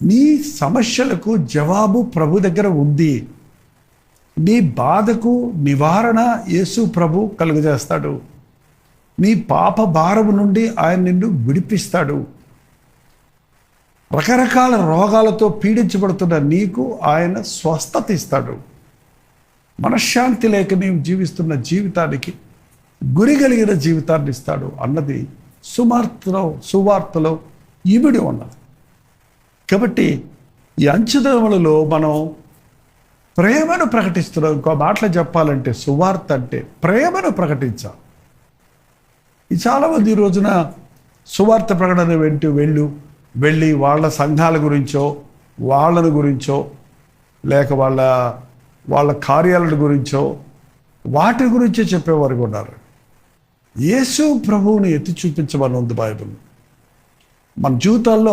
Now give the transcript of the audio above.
నీ సమస్యలకు జవాబు ప్రభు దగ్గర ఉంది. నీ బాధకు నివారణ యేసు ప్రభు కలుగజేస్తాడు. నీ పాప భారము నుండి ఆయన నిన్ను విడిపిస్తాడు. రకరకాల రోగాలతో పీడించబడుతున్న నీకు ఆయన స్వస్థత ఇస్తాడు. మనశ్శాంతి లేక నీవు జీవిస్తున్న జీవితానికి గురి కలిగిన జీవితాన్ని ఇస్తాడు అన్నది సువార్తలో ఇమిడి ఉన్నది. కాబట్టి ఈ అంచుదములలో మనం ప్రేమను ప్రకటిస్తున్నాం. ఇంకో మాటలు చెప్పాలంటే సువార్త అంటే ప్రేమను ప్రకటించాలి. ఈ చాలామంది ఈ రోజున సువార్త ప్రకటన వెళ్ళి వాళ్ళ సంఘాల గురించో వాళ్ళ గురించో లేక వాళ్ళ కార్యాల గురించో వాటి గురించో చెప్పేవారు ఉన్నారు. యేసు ప్రభువుని ఎత్తి చూపించమని ఉంది బైబిల్. మన జీవితాల్లో